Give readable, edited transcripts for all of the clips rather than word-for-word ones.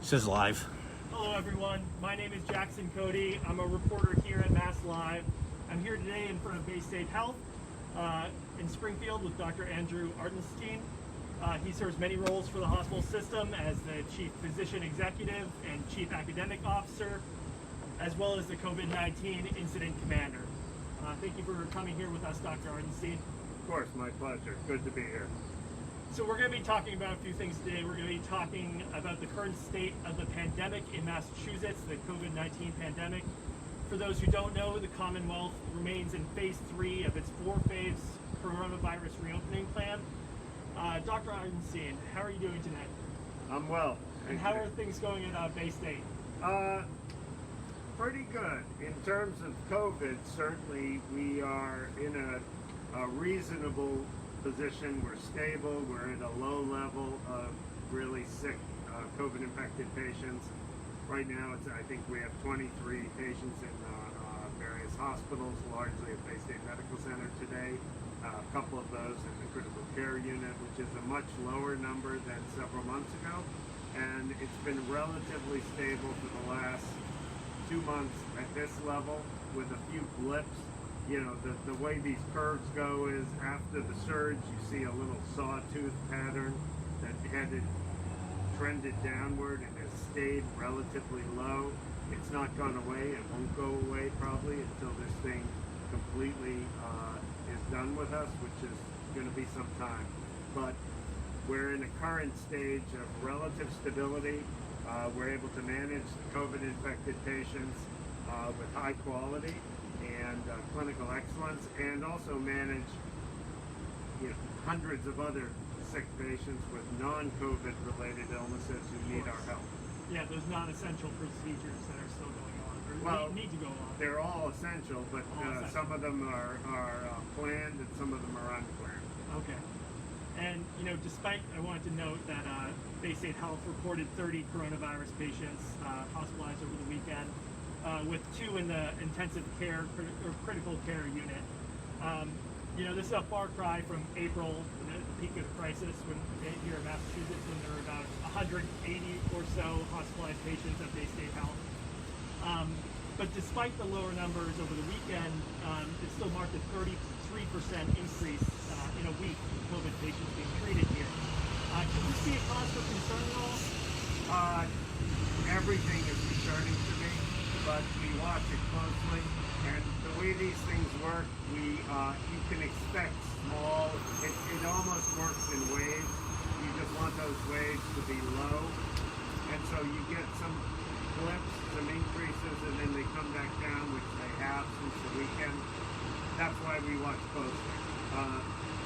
This is live. Hello everyone, my name is Jackson-Cote. I'm a reporter here at MassLive. I'm here today in front of Baystate Health in Springfield with Dr. Andrew Artenstein. He serves many roles for the hospital system as the Chief Physician Executive and Chief Academic Officer, as well as the COVID-19 Incident Commander. Thank you for coming here with us, Dr. Artenstein. Of course, my pleasure. Good to be here. So we're going to be talking about a few things today. We're going to be talking about the current state of the pandemic in Massachusetts, the COVID-19 pandemic. For those who don't know, the Commonwealth remains in phase 3 of its 4-phase coronavirus reopening plan. Dr. Artenstein, how are you doing today? I'm well. And how are things going at Baystate? Pretty good. In terms of COVID, certainly we are in a reasonable position. We're stable. We're at a low level of really sick COVID-infected patients. Right now, I think we have 23 patients in various hospitals, largely at Baystate Medical Center today. A couple of those in the critical care unit, which is a much lower number than several months ago. And it's been relatively stable for the last 2 months at this level, with a few blips. You know, the way these curves go is after the surge, you see a little sawtooth pattern that trended downward and has stayed relatively low. It's not gone away. It won't go away probably until this thing completely is done with us, which is going to be some time. But we're in a current stage of relative stability. We're able to manage the COVID-infected patients with high quality and clinical excellence, and also manage hundreds of other sick patients with non-COVID related illnesses who need our help. Yeah, those non-essential procedures that are still going on, or need to go on. They're all essential, but some of them are planned and some of them are unplanned. Okay. And, despite, I wanted to note that Baystate Health reported 30 coronavirus patients hospitalized over the weekend, with 2 in the intensive care or critical care unit. This is a far cry from April, the peak of the crisis, when here in Massachusetts, when there were about 180 or so hospitalized patients at Baystate Health. But despite the lower numbers over the weekend, it still marked a 33% increase in a week of COVID patients being treated here. Could this be a cause for concern at all? Everything is concerning to me, but we watch it closely. And the way these things work, you can expect small. It almost works in waves. You just want those waves to be low, and so you get some blips, some increases, and then they come back down, which they have since the weekend. That's why we watch closely.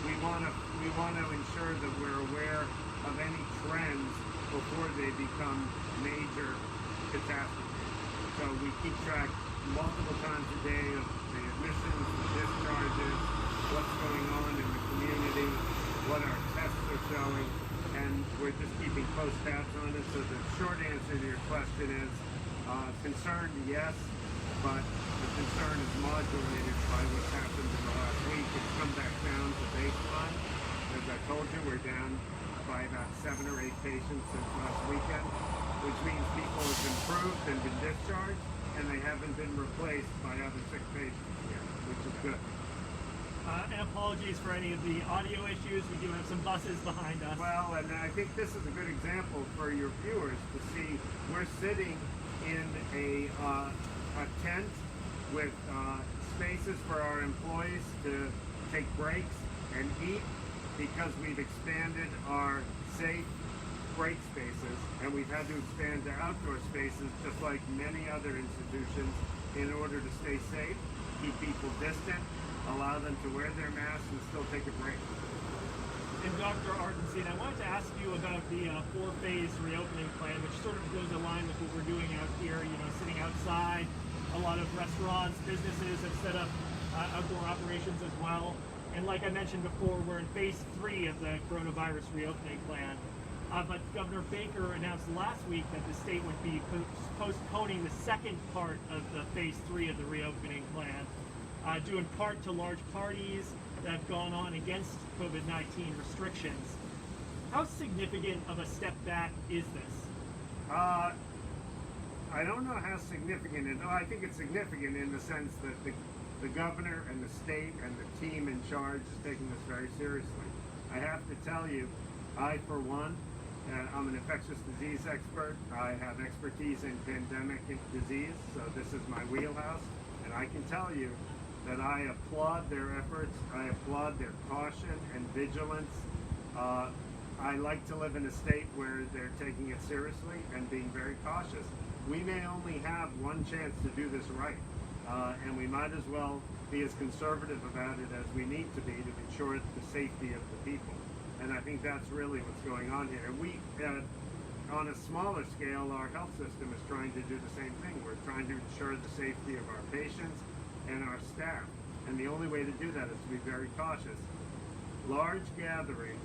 We want to ensure that we're aware of any trends before they become major catastrophes. So we keep track multiple times a day of the admissions, the discharges, what's going on in the community, what our tests are showing, and we're just keeping close tabs on it. So the short answer to your question is concern, yes, but the concern is modulated by what's happened in the last week. It's come back down to baseline. As I told you, we're down by about 7 or 8 patients since last weekend, which means people have improved and been discharged, and they haven't been replaced by other sick patients here, which is good. And apologies for any of the audio issues. We do have some buses behind us. Well, and I think this is a good example for your viewers to see. We're sitting in a tent with spaces for our employees to take breaks and eat, because we've expanded our safe break spaces, and we've had to expand to outdoor spaces just like many other institutions in order to stay safe, keep people distant, allow them to wear their masks and still take a break. And Dr. Artenstein, I wanted to ask you about the 4-phase reopening plan, which sort of goes in line with what we're doing out here, sitting outside. A lot of restaurants, businesses have set up outdoor operations as well. And like I mentioned before, we're in phase 3 of the coronavirus reopening plan. But Governor Baker announced last week that the state would be postponing the second part of the phase 3 of the reopening plan, due in part to large parties that have gone on against COVID-19 restrictions. How significant of a step back is this? I don't know how significant it is. I think it's significant in the sense that the governor and the state and the team in charge is taking this very seriously. I have to tell you, I, for one, I'm an infectious disease expert. I have expertise in pandemic disease, so this is my wheelhouse. And I can tell you that I applaud their efforts. I applaud their caution and vigilance. I like to live in a state where they're taking it seriously and being very cautious. We may only have one chance to do this right, and we might as well be as conservative about it as we need to be to ensure the safety of the people. And I think that's really what's going on here. We, on a smaller scale, our health system is trying to do the same thing. We're trying to ensure the safety of our patients and our staff. And the only way to do that is to be very cautious. Large gatherings,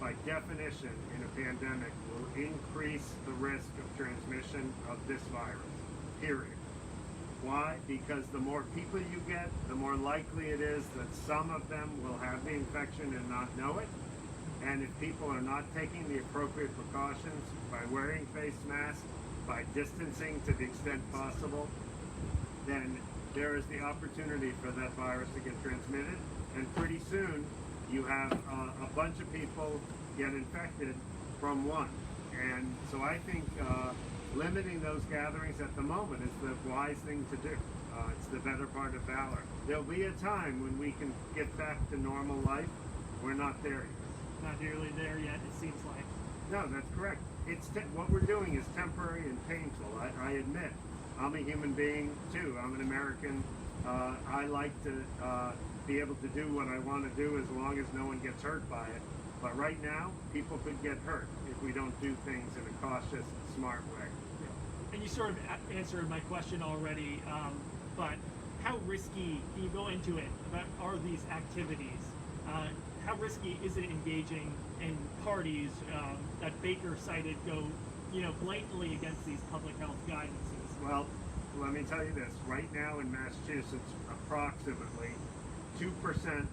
by definition, in a pandemic, will increase the risk of transmission of this virus, period. Why? Because the more people you get, the more likely it is that some of them will have the infection and not know it. And if people are not taking the appropriate precautions by wearing face masks, by distancing to the extent possible, then there is the opportunity for that virus to get transmitted. And pretty soon, you have a bunch of people get infected from one. And so I think limiting those gatherings at the moment is the wise thing to do. It's the better part of valor. There'll be a time when we can get back to normal life. We're not there yet. Not nearly there yet, it seems like. No, that's correct. What we're doing is temporary and painful. I admit. I'm a human being too. I'm an American. I like to be able to do what I want to do as long as no one gets hurt by it. But right now, people could get hurt if we don't do things in a cautious, smart way. And you sort of answered my question already, but how risky, can you go into it, are these activities? How risky is it engaging in parties that Baker cited go, blatantly against these public health guidances? Well, let me tell you this. Right now in Massachusetts, approximately 2%,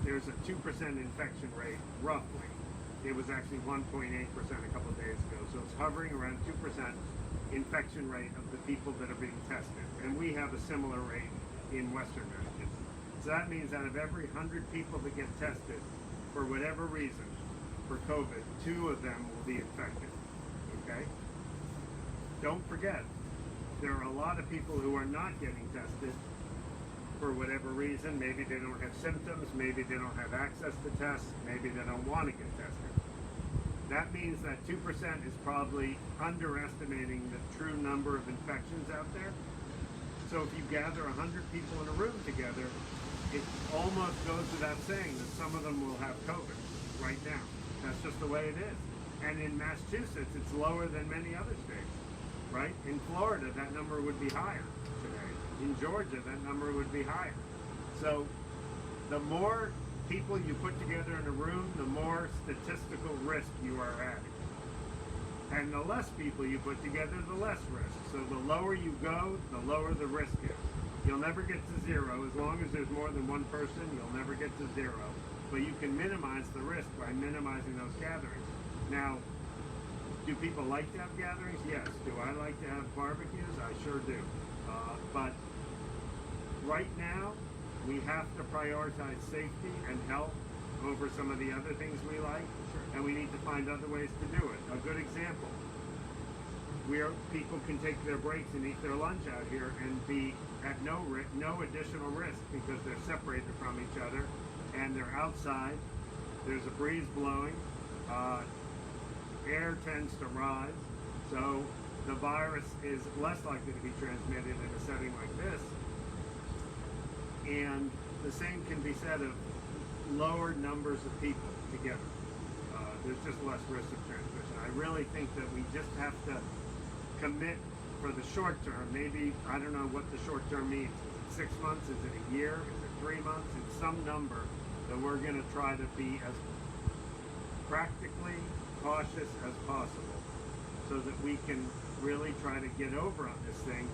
there's a 2% infection rate, roughly. It was actually 1.8% a couple of days ago. So it's hovering around 2% infection rate of the people that are being tested. And we have a similar rate in Western Massachusetts. So that means out of every 100 people that get tested, for whatever reason, for COVID, 2 of them will be infected, okay? Don't forget, there are a lot of people who are not getting tested for whatever reason. Maybe they don't have symptoms, maybe they don't have access to tests, maybe they don't want to get tested. That means that 2% is probably underestimating the true number of infections out there. So if you gather 100 people in a room together, it almost goes without saying that some of them will have COVID right now. That's just the way it is. And in Massachusetts, it's lower than many other states, right? In Florida, that number would be higher today. In Georgia, that number would be higher. So the more people you put together in a room, the more statistical risk you are adding. And the less people you put together, the less risk. So the lower you go, the lower the risk is. You'll never get to zero. As long as there's more than one person, you'll never get to zero. But you can minimize the risk by minimizing those gatherings. Now, do people like to have gatherings? Yes. Do I like to have barbecues? I sure do. But right now, we have to prioritize safety and health over some of the other things we like, and we need to find other ways to do it. A good example, where people can take their breaks and eat their lunch out here and be at no additional risk because they're separated from each other and they're outside. There's a breeze blowing. Air tends to rise, so the virus is less likely to be transmitted in a setting like this. And the same can be said of lower numbers of people together. There's just less risk of transmission. I really think that we just have to commit for the short term. Maybe, I don't know what the short term means. Is it 6 months? Is it a year? Is it 3 months? It's some number that we're going to try to be as practically cautious as possible so that we can really try to get over on this thing,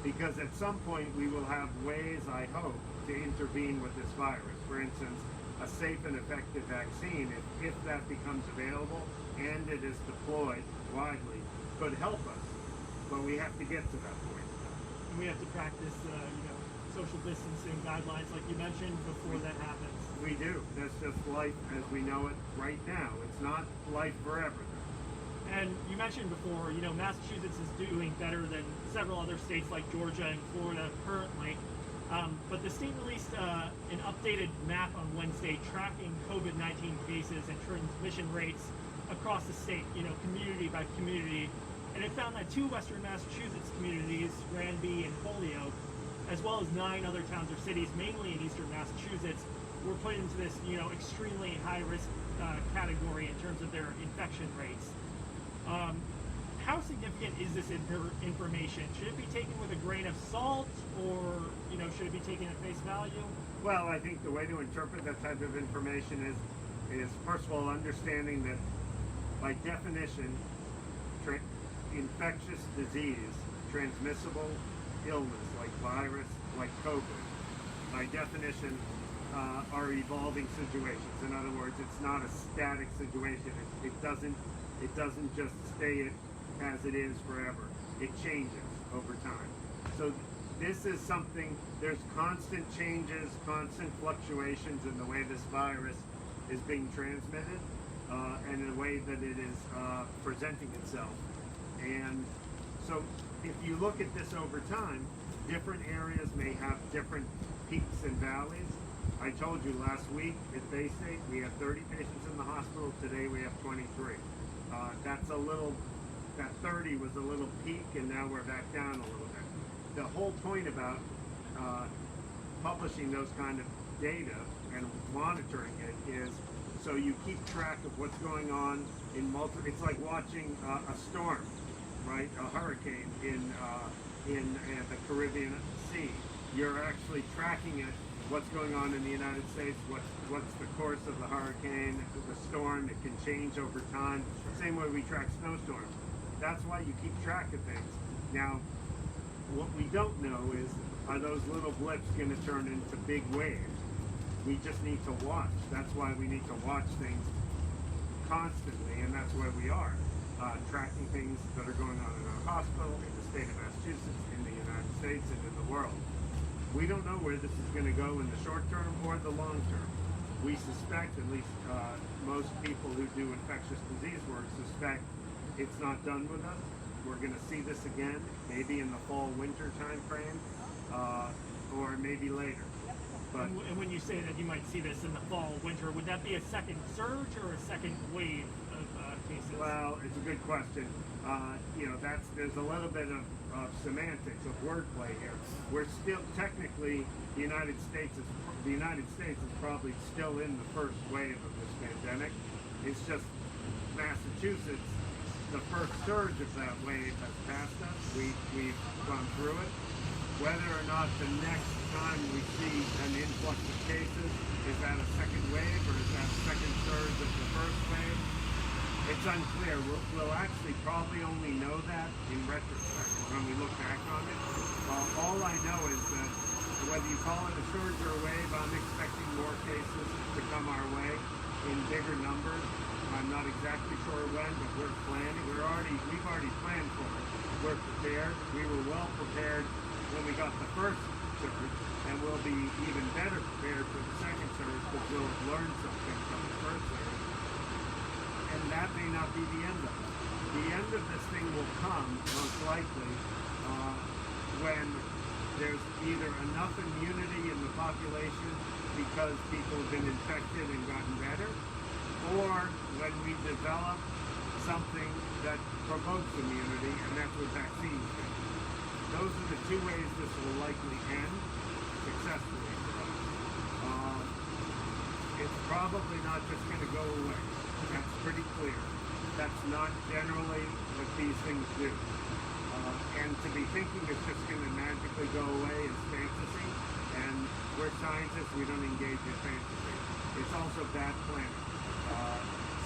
because at some point we will have ways, I hope, to intervene with this virus. For instance, a safe and effective vaccine, if that becomes available and it is deployed widely, could help us. But we have to get to that point. And we have to practice, social distancing guidelines, like you mentioned, before that happens. We do. That's just life as we know it right now. It's not life forever. And you mentioned before, Massachusetts is doing better than several other states like Georgia and Florida currently. But the state released an updated map on Wednesday tracking COVID-19 cases and transmission rates across the state, community by community. And it found that 2 Western Massachusetts communities, Granby and Holyoke, as well as 9 other towns or cities, mainly in eastern Massachusetts, were put into this, extremely high-risk category in terms of their infection rates. How significant is this information? Should it be taken with a grain of salt, or should it be taken at face value? Well, I think the way to interpret that type of information is first of all understanding that by definition, infectious disease, transmissible illness like virus, like COVID, by definition, are evolving situations. In other words, it's not a static situation. It doesn't just stay as it is forever. It changes over time. So this is something, there's constant changes, constant fluctuations in the way this virus is being transmitted and in the way that it is presenting itself. And so if you look at this over time, different areas may have different peaks and valleys. I told you last week at Baystate we had 30 patients in the hospital. Today we have 23. That 30 was a little peak, and now we're back down a little bit. The whole point about publishing those kind of data and monitoring it is so you keep track of what's going on in it's like watching a storm, right? A hurricane in the Caribbean Sea. You're actually tracking it. What's going on in the United States, what's the course of the hurricane, the storm. It can change over time. Same way we track snowstorms. That's why you keep track of things. Now, what we don't know is, are those little blips going to turn into big waves? We just need to watch. That's why we need to watch things constantly, and that's where we are, tracking things that are going on in our hospital, in the state of Massachusetts, in the United States, and in the world. We don't know where this is going to go in the short term or the long term. We suspect, at least most people who do infectious disease work suspect it's not done with us. We're going to see this again, maybe in the fall-winter time frame, or maybe later. But and when you say that you might see this in the fall-winter, would that be a second surge or a second wave of cases? Well, it's a good question. There's a little bit of semantics, of wordplay here. We're still technically the United States is probably still in the first wave of this pandemic. It's just Massachusetts, the first surge of that wave has passed us. We've gone through it. Whether or not the next time we see an influx of cases, is that a second wave or is that a second surge of the first wave? It's unclear. We'll actually probably only know that in retrospect when we look back on it. All I know is that whether you call it a surge or a wave, I'm expecting more cases to come our way in bigger numbers. I'm not exactly sure when, but we're planning. We've already planned for it. We're prepared. We were well prepared when we got the first surge, and we'll be even better prepared for the second surge because we'll have learned something from the first surge. And that may not be the end of it. The end of this thing will come, most likely, when there's either enough immunity in the population because people have been infected and gotten better, or when we develop something that promotes immunity, and that's what vaccines do. Those are the two ways this will likely end successfully for us. It's probably not just going to go away. That's pretty clear. That's not generally what these things do. And to be thinking it's just going to magically go away is fantasy. And we're scientists, we don't engage in fantasy. It's also bad planning.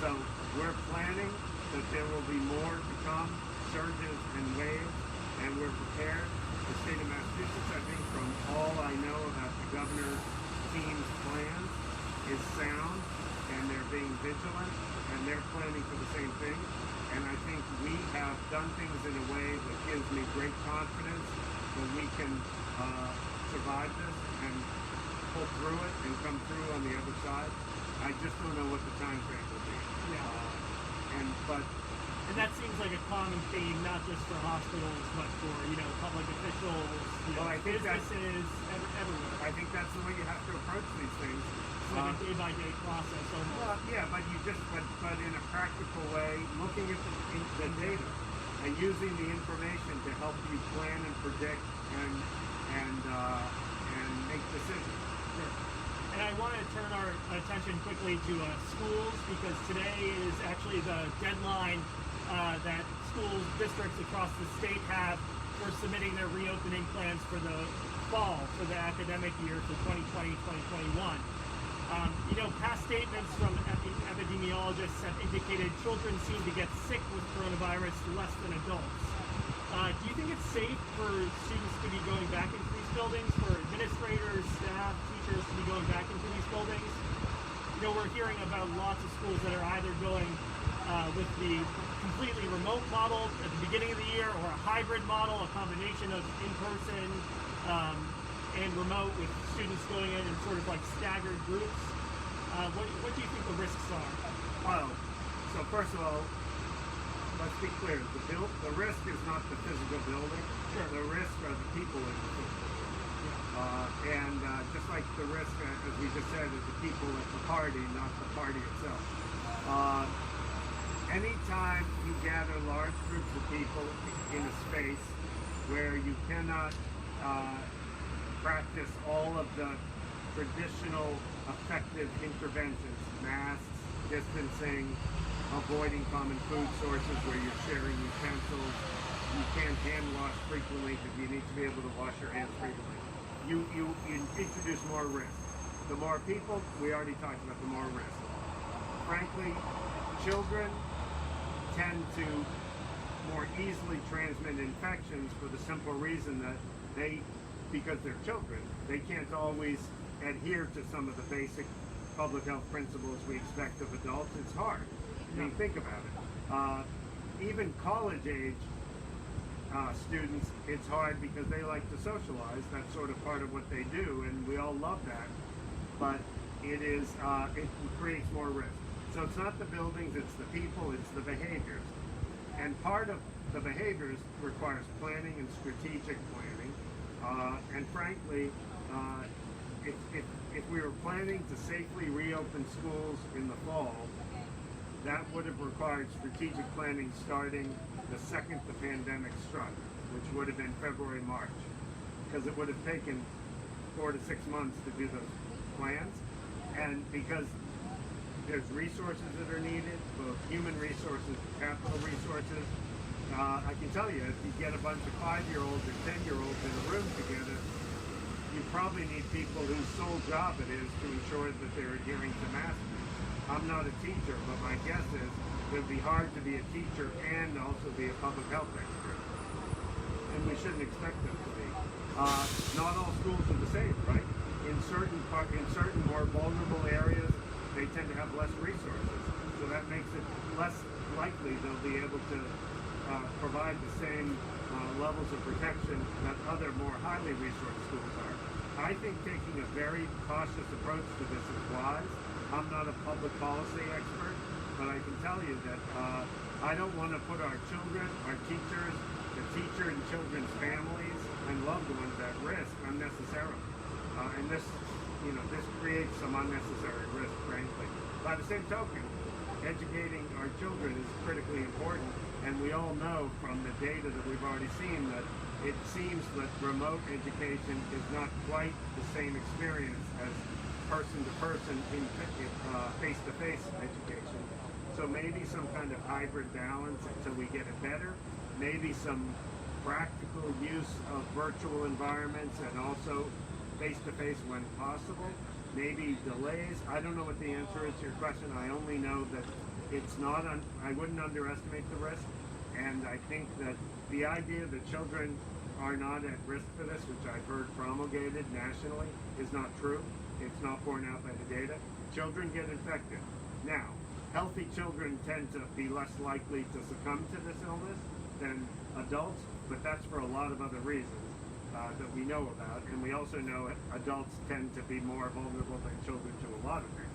So we're planning that there will be more to come, surges and waves, and we're prepared. The state of Massachusetts, I think, from all I know about the governor's team's plans, is sound, and they're being vigilant, and they're planning for the same thing. And I think we have done things in a way that gives me great confidence that we can survive this and pull through it and come through on the other side. I just don't know what the time frame will be. Yeah. But And that seems like a common theme, not just for hospitals, but for, public officials, Well, I think businesses, everywhere. I think that's the way you have to approach these things. It's like a day-by-day process almost. Well, yeah, but but in a practical way, looking at the data and using the information to help you plan and predict and make decisions. Sure. And I want to turn our attention quickly to schools, because today is actually the deadline that schools, districts across the state have for submitting their reopening plans for the fall, for the academic year for 2020-2021. Past statements from epidemiologists have indicated children seem to get sick with coronavirus less than adults. Do you think it's safe for students to be going back into these buildings, for administrators, staff, teachers to be going back into these buildings? We're hearing about lots of schools that are either going with the completely remote model at the beginning of the year, or a hybrid model, a combination of in-person and remote, with students going in sort of like staggered groups. What do you think the risks are? Well, so first of all, let's be clear. The risk is not the physical building. Sure. The risk are the people in the physical building. And just like the risk, as we just said, is the people at the party, not the party itself. Anytime you gather large groups of people in a space where you cannot practice all of the traditional effective interventions, masks, distancing, avoiding common food sources where you're sharing utensils, you can't hand wash frequently because you need to be able to wash your hands frequently. You introduce more risk. The more people, we already talked about, the more risk. Frankly, children tend to more easily transmit infections for the simple reason that because they're children, they can't always adhere to some of the basic public health principles we expect of adults. It's hard. I mean, think about it. Even college age students, it's hard because they like to socialize. That's sort of part of what they do, and we all love that. But it creates more risk. So it's not the buildings, it's the people, it's the behaviors. And part of the behaviors requires planning and strategic planning. And frankly, if we were planning to safely reopen schools in the fall, that would have required strategic planning starting the second the pandemic struck, which would have been February, March, because it would have taken 4 to 6 months to do those plans. And because there's resources that are needed, both human resources and capital resources. I can tell you, if you get a bunch of 5-year-olds or 10-year-olds in a room together, you probably need people whose sole job it is to ensure that they're adhering to masks. I'm not a teacher, but my guess is it would be hard to be a teacher and also be a public health expert. And we shouldn't expect them to be. Not all schools are the same, right? In certain more vulnerable areas, they tend to have less resources. So that makes it less likely they'll be able to provide the same levels of protection that other more highly resourced schools are. I think taking a very cautious approach to this is wise. I'm not a public policy expert, but I can tell you that I don't want to put our children, our teachers, the teacher and children's families and loved ones at risk unnecessarily. And this creates some unnecessary risk, frankly. By the same token, educating our children is critically important, and we all know from the data that we've already seen that it seems that remote education is not quite the same experience as person-to-person in face-to-face education. So maybe some kind of hybrid balance until we get it better, maybe some practical use of virtual environments and also face-to-face when possible, maybe delays. I don't know what the answer is to your question. I only know that it's not, I wouldn't underestimate the risk. And I think that the idea that children are not at risk for this, which I've heard promulgated nationally, is not true. It's not borne out by the data. children get infected. Now, healthy children tend to be less likely to succumb to this illness than adults, but that's for a lot of other reasons that we know about. And we also know adults tend to be more vulnerable than children to a lot of things.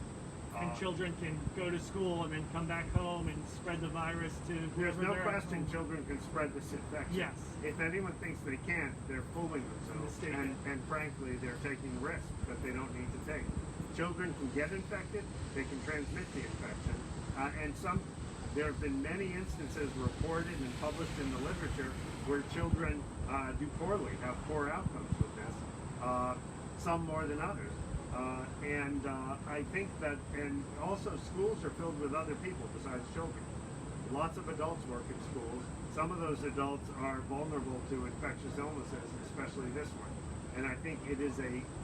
And children can go to school and then come back home and spread the virus to There's whoever no they're at question home. children can spread this infection. Yes. If anyone thinks they can't, they're fooling themselves. Mistaken. And frankly, they're taking risks that they don't need to take. Children can get infected, they can transmit the infection. There have been many instances reported and published in the literature where children do poorly, have poor outcomes with this, some more than others. I think that, and also schools are filled with other people besides children. Lots of adults work in schools. Some of those adults are vulnerable to infectious illnesses, especially this one. And I think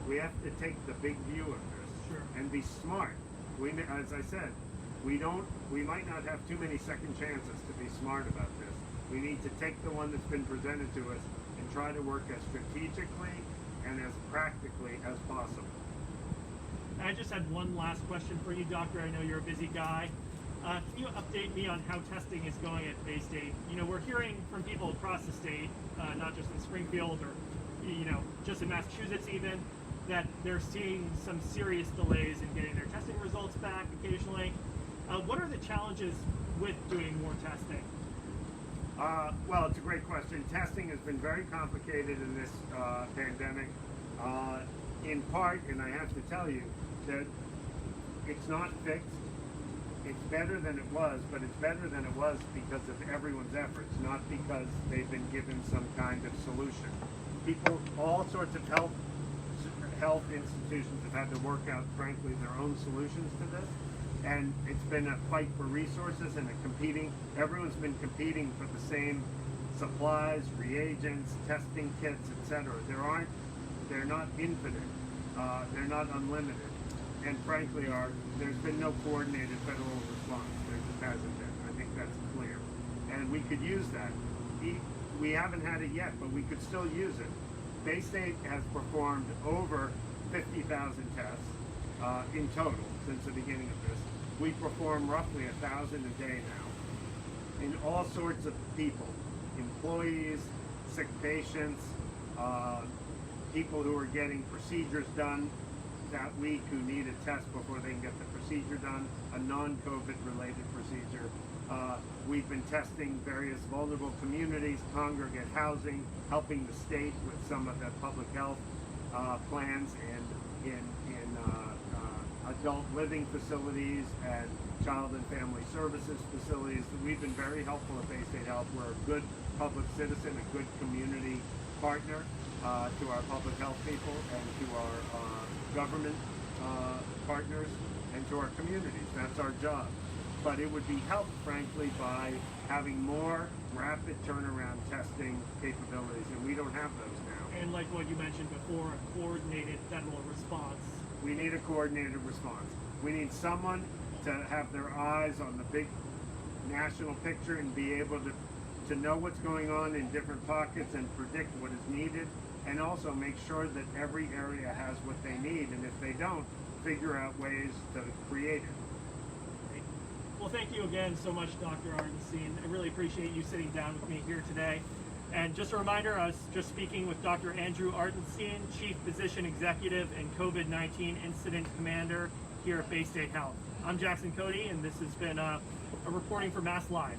we have to take the big view of this. Sure. And be smart. As I said, we might not have too many second chances to be smart about this. We need to take the one that's been presented to us and try to work as strategically and as practically as possible. I just had one last question for you, Doctor. I know you're a busy guy. Can you update me on how testing is going at Baystate? We're hearing from people across the state, not just in Springfield or, just in Massachusetts even, that they're seeing some serious delays in getting their testing results back occasionally. What are the challenges with doing more testing? Well, it's a great question. Testing has been very complicated in this pandemic, in part, and I have to tell you that it's not fixed. It's better than it was, but it's better than it was because of everyone's efforts, not because they've been given some kind of solution. People, all sorts of health institutions have had to work out, frankly, their own solutions to this. And it's been a fight for resources and everyone's been competing for the same supplies, reagents, testing kits, etc. They're not infinite, they're not unlimited. And frankly, there's been no coordinated federal response. There just hasn't been. I think that's clear. And we could use that. We haven't had it yet, but we could still use it. Baystate has performed over 50,000 tests in total since the beginning of this. We perform roughly 1,000 a day now in all sorts of people, employees, sick patients, people who are getting procedures done that week who need a test before they can get the procedure done, a non-COVID related procedure. We've been testing various vulnerable communities, congregate housing, helping the state with some of the public health plans and in adult living facilities and child and family services facilities. We've been very helpful at Baystate Health. We're a good public citizen, a good community partner to our public health people and to our government partners and to our communities. That's our job. But it would be helped, frankly, by having more rapid turnaround testing capabilities, and we don't have those now. And like what you mentioned before, a coordinated federal response. We need a coordinated response. We need someone to have their eyes on the big national picture and be able to know what's going on in different pockets and predict what is needed, and also make sure that every area has what they need, and if they don't, figure out ways to create it. Great. Well, thank you again so much, Dr. Artenstein. I really appreciate you sitting down with me here today. And just a reminder, I was just speaking with Dr. Andrew Artenstein, Chief Physician Executive and COVID-19 Incident Commander here at Baystate Health. I'm Jackson-Cote, and this has been a reporting for MassLive.